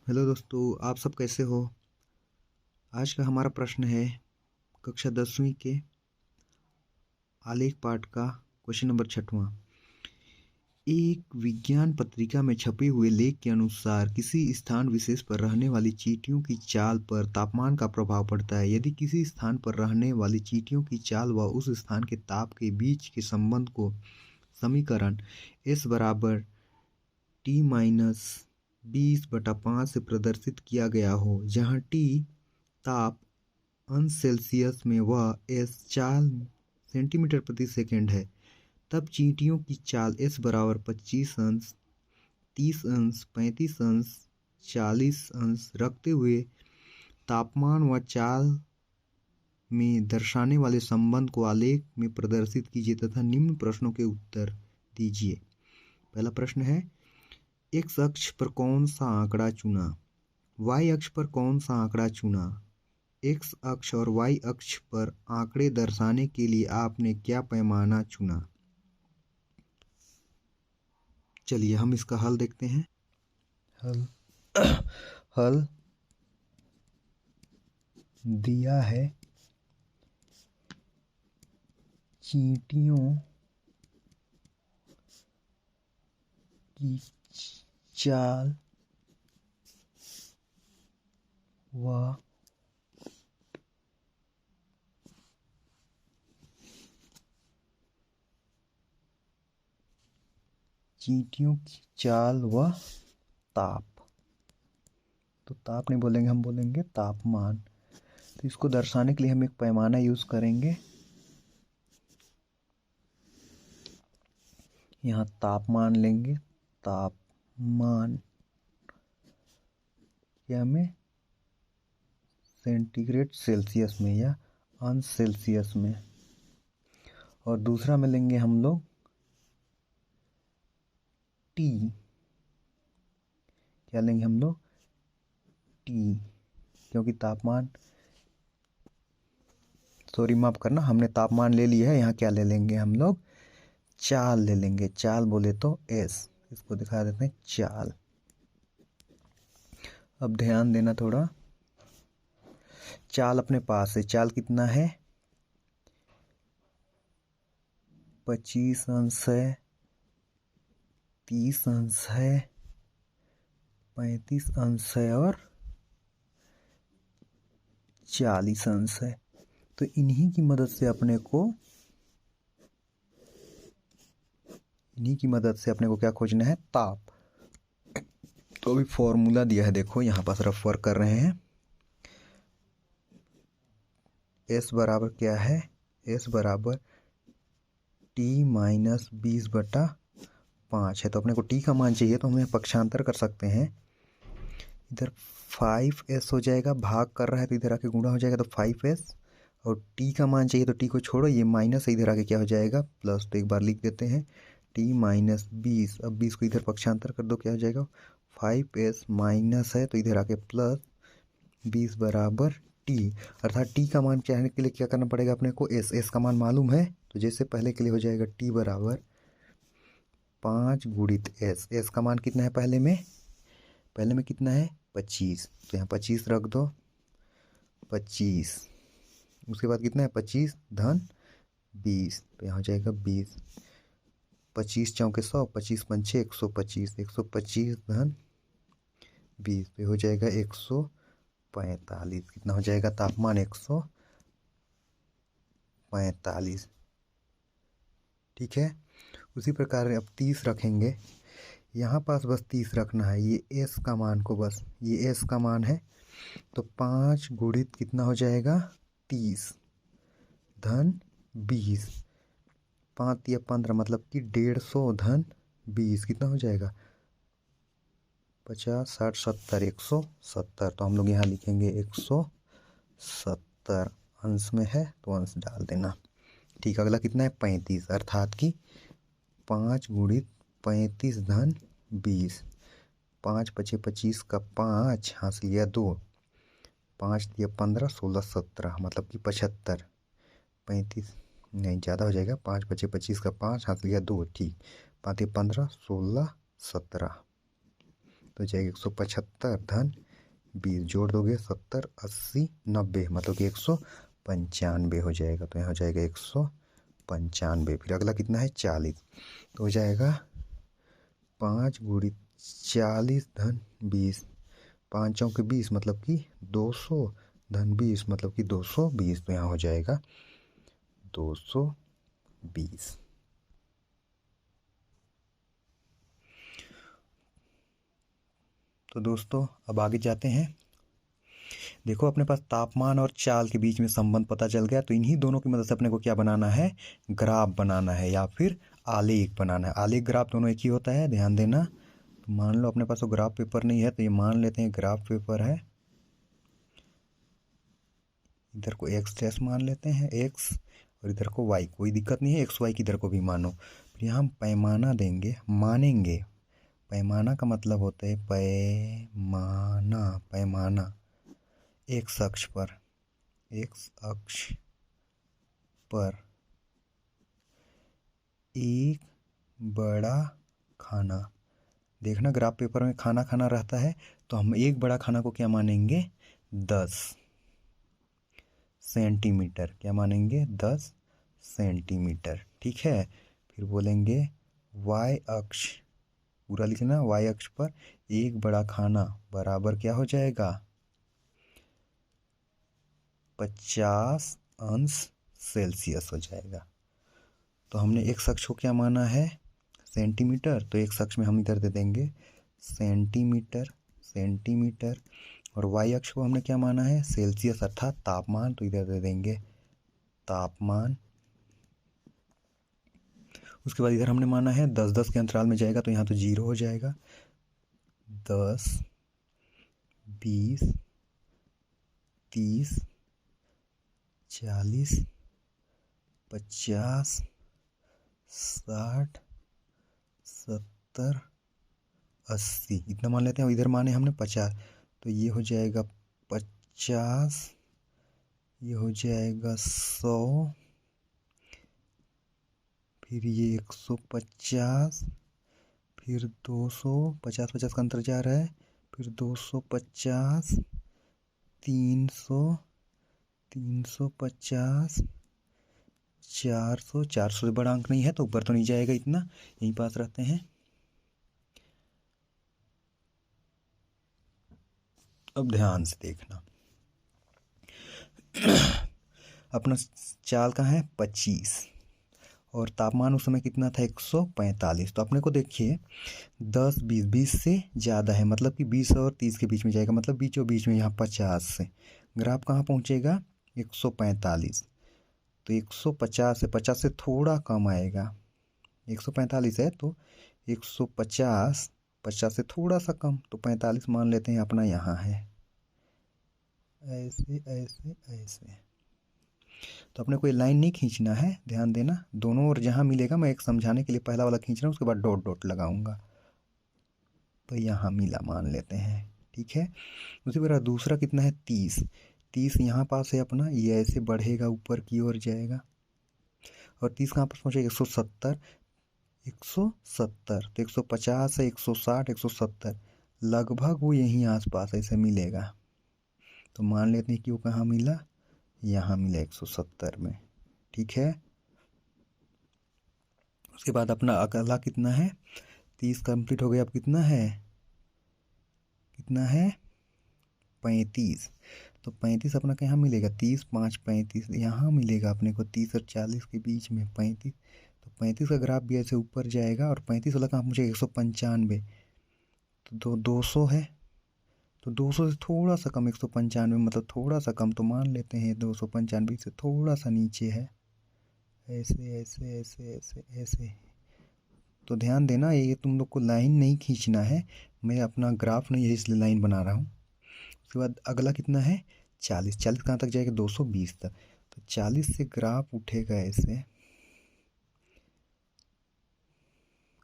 Hello दोस्तों, आप सब कैसे हो। आज का हमारा प्रश्न है कक्षा 10वीं के आलेख पाठ का क्वेश्चन नंबर 6वां। एक विज्ञान पत्रिका में छपे हुए लेख के अनुसार किसी स्थान विशेष पर रहने वाली चींटियों की चाल पर तापमान का प्रभाव पड़ता है। यदि किसी स्थान पर रहने वाली चींटियों की चाल व उस स्थान के ताप के बीच के संबंध को समीकरण S बराबर T-20/5 से प्रदर्शित किया गया हो, जहाँ T ताप अंश सेल्सियस में व S चाल सेंटीमीटर प्रति सेकंड है, तब चींटियों की चाल S बराबर 25 अंश, 30 अंश, 35 अंश, 40 अंश रखते हुए तापमान व चाल में दर्शाने वाले संबंध को आलेख में प्रदर्शित कीजिए तथा निम्न प्रश्नों के उत्तर दीजिए। पहला प्रश्न है, x अक्ष पर कौन सा आंकड़ा चुना? y अक्ष पर कौन सा आंकड़ा चुना? x अक्ष और y अक्ष पर आंकड़े दर्शाने के लिए आपने क्या पैमाना चुना? चलिए हम इसका हल देखते हैं। हल दिया है चींटियों की चाल व चींटियों की चाल व ताप, तो ताप नहीं बोलेंगे, हम बोलेंगे तापमान। तो इसको दर्शाने के लिए हम एक पैमाना यूज करेंगे। यहाँ तापमान लेंगे, तापमान क्या में सेंटीग्रेड सेल्सियस में या अंश सेल्सियस में, और दूसरा में लेंगे हम लोग टी। क्या लेंगे हम लोग? टी, क्योंकि तापमान, सॉरी माफ करना, हमने तापमान ले लिया है। यहाँ क्या ले लेंगे हम लोग? चाल ले लेंगे। चाल बोले तो एस, इसको दिखा देते हैं चाल। अब ध्यान देना थोड़ा, चाल अपने पास है। चाल कितना है? 25 अंश है, 30 अंश है, 35 अंश है और 40 अंश है। तो इन्हीं की मदद से अपने को क्या खोजना है? ताप। तो अभी फॉर्मूला दिया है, देखो यहाँ पास रफ वर्क कर रहे हैं। S बराबर क्या है? S बराबर T-20/5 है। तो अपने को T का मान चाहिए, तो हमें पक्षांतर कर सकते हैं। इधर 5S हो जाएगा, भाग कर रहा है तो इधर आके गुणा हो जाएगा, तो 5S। और T का मान चाहिए तो T को छोड़ो, ये माइनस है, इधर आके क्या हो जाएगा? प्लस। तो एक बार लिख देते हैं T-20। अब 20 को इधर पक्षांतर कर दो, क्या हो जाएगा? 5S माइनस है तो इधर आके प्लस 20 बराबर T। अर्थात T का मान चाहने के लिए क्या करना पड़ेगा अपने को? S का मान मालूम है, तो जैसे पहले के लिए हो जाएगा T बराबर 5 गुणित S का मान कितना है? पहले में कितना है? 25। तो यहाँ 25 रख दो, 25। उसके बाद कितना है? 25 धन 20, तो यहाँ हो जाएगा 20। 25 चौके 100, 25 पंचे 125, 125 धन 20, तो हो जाएगा 145। कितना हो जाएगा? तापमान 145। ठीक है। उसी प्रकार अब 30 रखेंगे, यहाँ पास बस 30 रखना है। ये S का मान को, बस ये S का मान है, तो 5 गुणित कितना हो जाएगा? 30 धन 20, 5 या 15 मतलब कि 150 धन 20 कितना हो जाएगा? 50, 60, 70, 170। तो हम लोग यहाँ लिखेंगे 170। अंश में है तो अंश डाल देना। ठीक, अगला कितना है? 35, अर्थात कि 5 गुणित 35 धन 20। 5 पचे 25 का 5 हाथ लिया 2, 5 दिया 15, 16, 17 मतलब कि 75। 35 नहीं, ज़्यादा हो जाएगा। 5 पचे 25 का 5 हाथ लिया 2, ठीक। 5 15, 16, 17। तो जाएगा 175 धन 20, जोड़ दोगे 70 80 90 मतलब कि 195 हो जाएगा। तो यहाँ हो जाएगा 195। फिर अगला कितना है 40, तो हो जाएगा 5 × 40 धन 20, 5 चौके 20 मतलब कि 200 धन 20 मतलब कि 220। तो यहाँ हो जाएगा 220। तो दोस्तों अब आगे जाते हैं। देखो अपने पास तापमान और चाल के बीच में संबंध पता चल गया। तो इन्हीं दोनों की मदद से अपने को क्या बनाना है, ग्राफ बनाना है या फिर आलेख बनाना है। आलेख ग्राफ दोनों एक ही होता है, ध्यान देना। तो मान लो अपने पास तो ग्राफ पेपर नहीं है, तो ये मान लेते हैं ग्राफ पेपर है। इधर को एक्स डैश मान लेते हैं एक्स, और इधर को वाई, कोई दिक्कत नहीं है, एक्स वाई की इधर को भी मानो। फिर यहाँ हम पैमाना देंगे, मानेंगे। पैमाना का मतलब होता है पैमाना, पैमाना एक्स अक्ष पर, एक्स अक्ष पर एक बड़ा खाना। देखना ग्राफ पेपर में खाना खाना रहता है, तो हम एक बड़ा खाना को क्या मानेंगे 10 सेंटीमीटर, क्या मानेंगे 10 सेंटीमीटर। ठीक है। फिर बोलेंगे वाई अक्ष, पूरा लिखना, वाई अक्ष पर एक बड़ा खाना बराबर क्या हो जाएगा 50 अंश सेल्सियस हो जाएगा। तो हमने एक्स अक्ष को क्या माना है सेंटीमीटर, तो एक्स अक्ष में हम इधर दे देंगे सेंटीमीटर, सेंटीमीटर। और वाई अक्ष को हमने क्या माना है सेल्सियस अर्थात तापमान, तो इधर दे देंगे तापमान। उसके बाद इधर हमने माना है 10-10 के अंतराल में जाएगा, तो यहाँ तो 0 हो जाएगा। 10 20 30 40 50 60 70 80 इतना मान लेते हैं। इधर माने हमने 50, तो ये हो जाएगा 50, ये हो जाएगा 100, फिर ये 150, फिर 200, 50-50 का अंतर जा रहा है, फिर 250, 300, 350, 400, 400 से बड़ा अंक नहीं है तो ऊपर तो नहीं जाएगा इतना, यहीं पास रहते हैं। अब ध्यान से देखना अपना चाल कहाँ है 25, और तापमान उस समय कितना था 145। तो अपने को देखिए 10 20 20 से ज़्यादा है, मतलब कि 20 और 30 के बीच में जाएगा, मतलब बीचों बीच में यहाँ 50 से ग्राफ कहाँ पहुँचेगा 145। तो 150 से 50 से थोड़ा कम आएगा, 145 है तो 150, 50 से थोड़ा सा कम, तो 45 मान लेते हैं अपना यहाँ है। ऐसे ऐसे ऐसे, तो अपने को ये लाइन नहीं खींचना है, ध्यान देना। दोनों और जहाँ मिलेगा मैं एक समझाने के लिए पहला वाला खींच रहा हूँ, उसके बाद डॉट डॉट लगाऊंगा। तो यहाँ मिला मान लेते हैं, ठीक है। उसी तरह दूसरा कितना है 30, 30 यहाँ पास है अपना, ये ऐसे बढ़ेगा ऊपर की ओर जाएगा, और 30 कहाँ पास पहुँचेगा 170, 170। तो 150 है 160 170, लगभग वो यहीं आसपास ऐसे मिलेगा। तो मान लेते हैं कि वो कहाँ मिला, यहाँ मिला 170 में, ठीक है। उसके बाद अपना अगला कितना है 30 कंप्लीट हो गया, अब कितना है 35। तो 35 अपना कहाँ मिलेगा 30 5 35, यहाँ मिलेगा अपने को 30 और 40 के बीच में 35। तो 35 का ग्राफ भी ऐसे ऊपर जाएगा, और 35 वाला कहाँ मुझे 195, तो 200 है, तो 200 से थोड़ा सा कम 195 मतलब थोड़ा सा कम, तो मान लेते हैं 295 से थोड़ा सा नीचे है, ऐसे ऐसे ऐसे ऐसे ऐसे। तो ध्यान देना ये तुम लोग को लाइन नहीं खींचना है, मैं अपना ग्राफ नहीं है इसलिए लाइन बना रहा हूँ। उसके बाद अगला कितना है 40, 40 कहाँ तक जाएगा 220 तक। तो 40 से ग्राफ उठेगा ऐसे,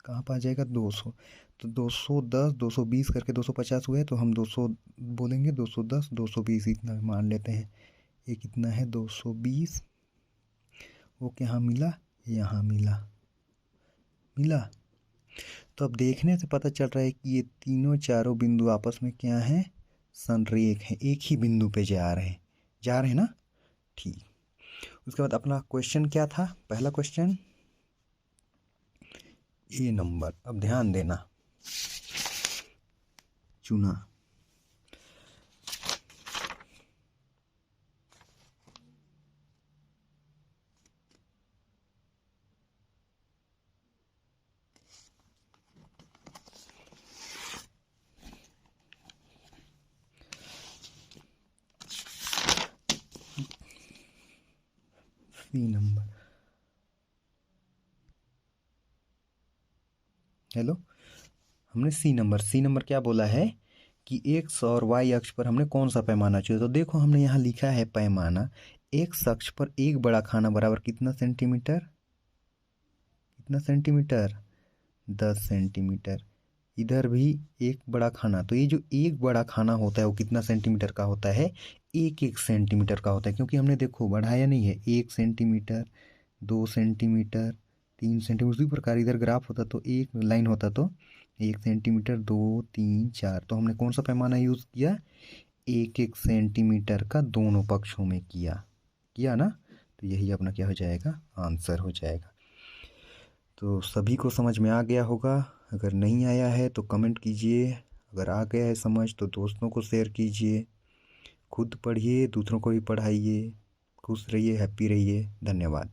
कहाँ पर आ जाएगा 200, तो 210 220 करके 250 हुए, तो हम 200 बोलेंगे 210 220 इतना मान लेते हैं। ये कितना है 220, वो कहाँ मिला यहाँ मिला, तो अब देखने से पता चल रहा है कि ये तीनों चारों बिंदु आपस में क्या हैं, संरेख हैं, एक ही बिंदु पे जा रहे हैं ना। ठीक, उसके बाद अपना क्वेश्चन क्या था, पहला क्वेश्चन ए नंबर, अब ध्यान देना, चुना। सी नंबर, हेलो, हमने सी नंबर क्या बोला है कि एक्स और वाई अक्ष पर हमने कौन सा पैमाना चाहिए। तो देखो हमने यहाँ लिखा है पैमाना, एक्स अक्ष पर एक बड़ा खाना बराबर कितना सेंटीमीटर, 10 सेंटीमीटर। इधर भी एक बड़ा खाना, तो ये जो एक बड़ा खाना होता है वो कितना सेंटीमीटर का होता है, 1 सेंटीमीटर का होता है, क्योंकि हमने देखो बढ़ाया नहीं है, 1 सेंटीमीटर, 2 सेंटीमीटर, 3 सेंटीमीटर, उसी प्रकार इधर ग्राफ होता तो एक लाइन होता तो 1 सेंटीमीटर, 2, 3, 4, तो हमने कौन सा पैमाना यूज़ किया, 1 का दोनों पक्षों में किया ना। तो यही अपना क्या हो जाएगा, आंसर हो जाएगा। तो सभी को समझ में आ गया होगा, अगर नहीं आया है तो कमेंट कीजिए, अगर आ गया है समझ तो दोस्तों को शेयर कीजिए, खुद पढ़िए, दूसरों को भी पढ़ाइए। खुश रहिए, हैप्पी रहिए, धन्यवाद।